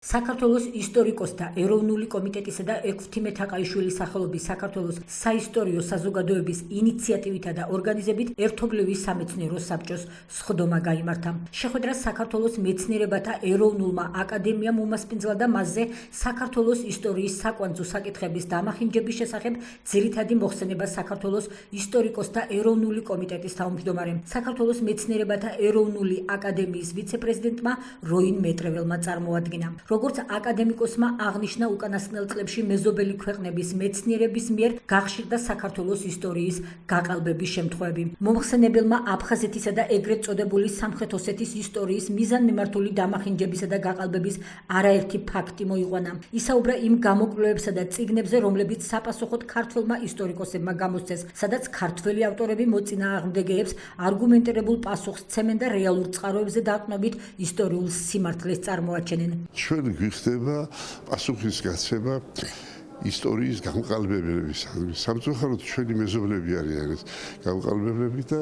საქართველოს ისტორიკოსთა ეროვნული კომიტეტისა და ექვთიმე თაყაიშვილის სახელობის საქართველოს საისტორიო საზოგადოების ინიციატივითა და ორგანიზებით ერთობლივი სამეცნიერო საბჭოს სხდომა გაიმართა. შეხვედრა საქართველოს მეცნიერებათა ეროვნულმა აკადემიამ უმასპინძლა და მასზე საქართველოს ისტორიის საკვანძო საკითხების დამახინჯების შესახებ ძირითადი მოხსენება საქართველოს ისტორიკოსთა ეროვნული კომიტეტის თავმჯდომარემ, საქართველოს მეცნიერებათა ეროვნული აკადემიის ვიცე-პრეზიდენტმა როინ მეტრეველმა წარმოადგინა. როგორც აკადემიკოსმა აღნიშნა, უკანასკნელ წლებში მეზობელი ქვეყნების მეცნიერების მიერ გახშირდა საქართველოს ისტორიის გაყალბების შემთხვევები. მომხსენებელმა აფხაზეთისა და ეგრეთ წოდებული სამხრეთ ოსეთის ისტორიის მიზანმიმართული დამახინჯებისა და გაყალბების არაერთი ფაქტი მოიყვანა. ისაუბრა იმ გამოკვლევებსა და წიგნებზე, რომლებიც საპასუხოდ ქართველმა ისტორიკოსებმა გამოსცეს, სადაც ქართველი ავტორები მოწინააღმდეგეებს არგუმენტირებულ პასუხს სცემენ და რეალურ წყაროებზე დაყრდნობით ისტორიულ სიმართლეს წარმოაჩენენ. ჩვენ გვიხდება პასუხის გაცემა ისტორიის გამყალბებების. სამწუხაროდ ჩვენი მეზობლები არიან ეს გამყალბებლები და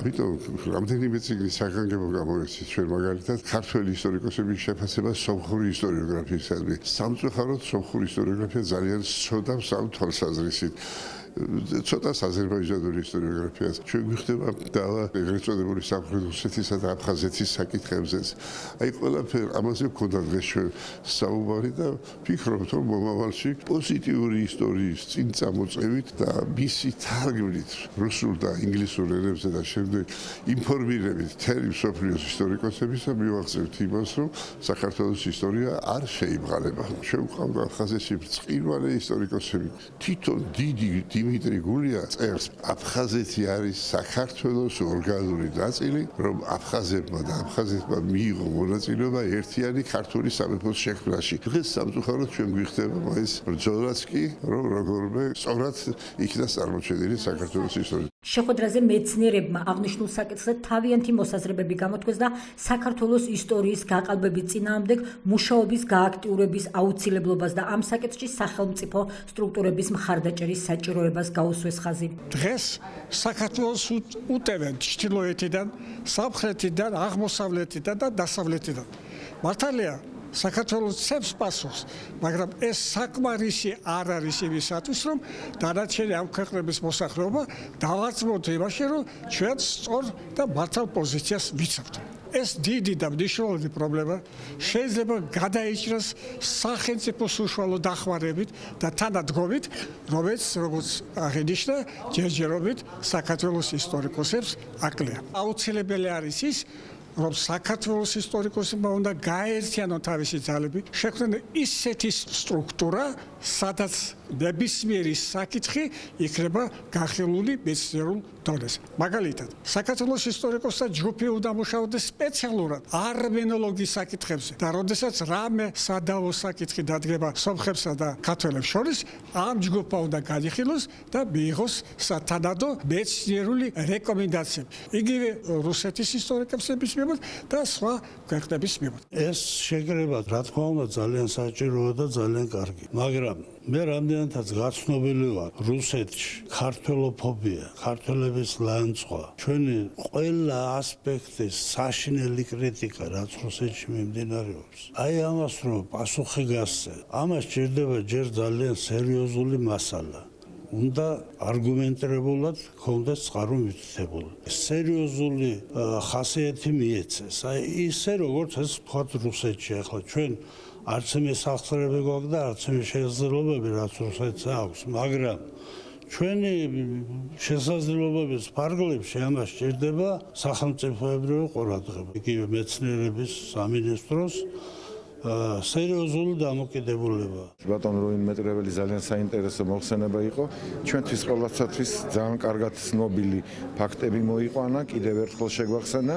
ამიტომ რამდენიმე წიგნის საგანგებო გამოეცით ჩვენ მაგალითად ქართველი ისტორიკოსების შეფასება სომხური ისტორიოგრაფიისადმი. სამწუხაროდ სომხური ისტორიოგრაფია ძალიან სცოდავს ამ თვალსაზრისით. ცოტა აზერბაიჯანული ისტორიოგრაფიას ჩვენ გვიხდება და ეგრეთ წოდებული სამხრეთ ოსეთისა და აფხაზეთის საკითხებზეც. აი ყველაფერ ამაზე გვქონდა დღეს ჩვენ საუბარი და ვფიქრობთ, რომ მომავალში პოზიტიური ისტორიის წინ წამოწევით და მისი თარგმნით რუსულ და ინგლისურ ენებზე და შემდეგ ინფორმირებით მთელი მსოფლიოს ისტორიკოსებისა მივახცევთ იმას, რომ საქართველოს ისტორია არ შეიბღალება. ჩვენ გვყავდა აფხაზეთში ბრწყინვალე ისტორიკოსები. თვითონ დიდი დიმიტრი გულია წერს, აფხაზეთი არის საქართველოს ორგანული ნაწილი, რომ აფხაზებმა და აფხაზეთმა მიიღო მონაწილეობა ერთიანი ქართული სამეფოს შექმნაში. დღეს სამწუხაროდ ჩვენ გვიხდება ეს ბრძოლაც კი, რომ როგორმე სწორად იქნა წარმოჩენილი საქართველოს ისტორია. შეხვედრაზე მეცნიერებმა აღნიშნულ საკითხზე თავიანთი მოსაზრებები გამოთქვეს და საქართველოს ისტორიის გაყალბების წინააღმდეგ მუშაობის გააქტიურების აუცილებლობას და ამ საკითხში სახელმწიფო სტრუქტურების მხარდაჭერის საჭიროებას გაუსვეს ხაზი. დღეს საქართველოს უტევენ ჩრდილოეთიდან, სამხრეთიდან, აღმოსავლეთიდან და დასავლეთიდან. მართალია საქართველოს ცემს პასუხს, მაგრამ ეს საკმარისი არ არის იმისათვის, რომ დანარჩენი ამ ქვეყნების მოსახლეობა დავარწმუნოთ იმაში, რომ ჩვენ სწორ და მართალ პოზიციას ვიცავთ. ეს დიდი და მნიშვნელოვანი პრობლემა შეიძლება გადაიჭრას სახელმწიფოს უშუალო დახმარებით და თანადგომით, რომელიც როგორც აღინიშნა, ჯერჯერობით საქართველოს ისტორიკოსებს აკლია. აუცილებელი არის ის, რომ საქართველოს ისტორიკოსებმა უნდა გაერთიანონ თავისი ძალები, შექმნან ისეთი სტრუქტურა, სადაც ნებისმიერი საკითხი იქნება განხილული მეცნიერულ დონეზე. მაგალითად, საქართველოს ისტორიკოსთა ჯგუფი უნდა მუშაობდეს სპეციალურად არმენოლოგიის საკითხებზე და როდესაც რამე სადავო საკითხი დადგება სომხებსა და ქართველებს შორის, ამ ჯგუფმა უნდა განიხილოს და მიიღოს სათანადო მეცნიერული რეკომენდაციები. იგივე რუსეთის ისტორიკოსების მიმართ და სხვა ქვეყნების მიმართ. ეს შეკრება, რა თქმა უნდა, ძალიან საჭიროა და ძალიან კარგი. მაგრამ მე რამდენადაც გაცნობილი ვარ რუსეთში, ქართველოფობია, ქართველების ლანცვა, ჩვენი ყველა ასპექტის საშინელი კრიტიკა, რაც რუსეთში მიმდინარეობს. აი ამას რომ პასუხი გასცე, ამას ჭირდება ჯერ ძალიან სერიოზული მასალა. უნდა არგუმენტირებულად ქონდეს წყარო მითითებული. სერიოზული ხასიათი მიეცეს. აი ისე როგორც ეს თქვა რუსეთში, ახლა ჩვენ არც მე სახსრები გვაქვს და არც მე შესაძლებლობები, რაც რუსეთს აქვს, მაგრამ ჩვენი შესაძლებლობების ფარგლებში ამას ჭირდება სახელმწიფოებრივი ყურადღება. იგივე მეცნიერების სამინისტროს სერიოზული დამოკიდებულება. ბატონ როინ მეტრეველი ძალიან საინტერესო მოხსენება იყო. ჩვენთვის ყოველასათვის ძალიან კარგად ცნობილი ფაქტები მოიყვანა, კიდევ ერთხელ შეგვახსენა.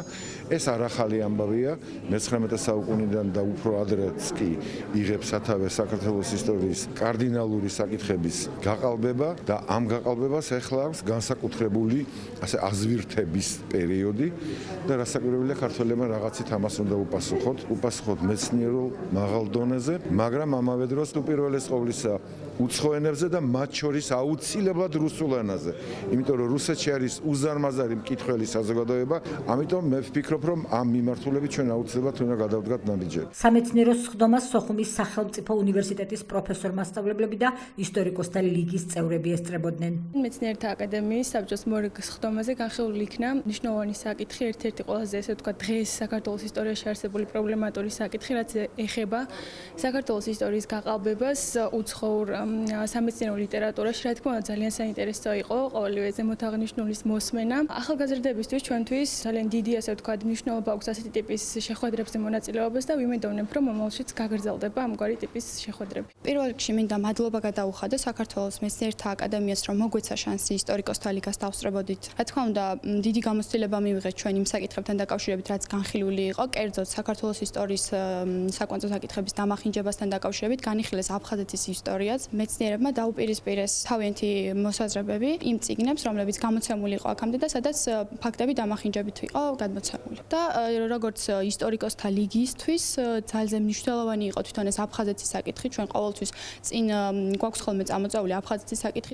ეს არ ახალი ამბავია, მე-19 საუკუნიდან და უფრო ადრეც კი იღებს სათავეს საქართველოს ისტორიის კარდინალური საკითხების გაყალბება და ამ გაყალბებას ეხლავს განსაკუთრებული ასე აზვირთების პერიოდი და რასაკვირველია ქართველებმა რაღაცით ამას უნდა უპასუხოთ მეცნიერულ მაღალ დონეზე, მაგრამ ამავე დროს უპირველეს ყოვლისა უცხო ენებზე და მათ შორის აუცილებლად რუსულ ენაზე. იმიტომ რომ რუსეთში არის უზარმაზარი მკითხველი საზოგადოება, ამიტომ მე ვფიქრობ, რომ ამ მიმართულებით ჩვენ აუცილებლად უნდა გადავდგათ ნაბიჯები. სამეცნიერო სხდომას სოხუმის სახელმწიფო უნივერსიტეტის პროფესორ-მასწავლებლები და ისტორიკოსთა ლიგის წევრები ესწრებოდნენ. მეცნიერთა აკადემიის საბჭოს მორიგ სხდომაზე განხილული იქნა მნიშვნელოვანი საკითხი, ერთ-ერთი ყველაზე ესე ვთქვათ დღეს საქართველოს ისტორიაში არსებული პრობლემატური საკითხი, რაც ეხება საქართველოს ისტორიის გაყალბებას უცხოურ სამეცნიერო ლიტერატურაში. რა თქმა უნდა, ძალიან საინტერესო იყო ყოველივე ზემოთ აღნიშნულის მოსმენა. ახალგაზრდებისთვის ჩვენთვის ძალიან დიდი ასე ვთქვათ მნიშვნელობა აქვს ასეთი ტიპის შეხვედრებზე მონაწილეობას და ვიმედოვნებ, რომ მომავალშიც გაგრძელდება ამგვარი ტიპის შეხვედრები. პირველ რიგში მინდა მადლობა გადაუხადო საქართველოს მეცნიერთა აკადემიას, რომ მოგვეცა შანსი ისტორიკოსთა ლიგას დავსწრებოდით. რა თქმა უნდა, დიდი გამოცდილება მივიღეთ ჩვენ იმ საკითხებთან დაკავშირებით, რაც განხილული იყო, კერძოდ საქართველოს ისტორიის საკვანძო საკითხების დამახინჯებასთან დაკავშირებით, განიხილეს აფხაზეთის ისტორიაც. მეცნიერებმა დაუპირისპირეს თავიანთი მოსაზრებები იმ წიგნებს, რომლებიც გამოცემული იყო აქამდე და სადაც ფაქტები დამახინჯებით იყო გადმოცემული. და როგორც ისტორიკოსთა ლიგისთვის ძალზე მნიშვნელოვანი იყო თვითონ ეს აფხაზეთის საკითხი, ჩვენ ყოველთვის წინ გვაქვს ხოლმე წამოწეული აფხაზეთის საკითხი.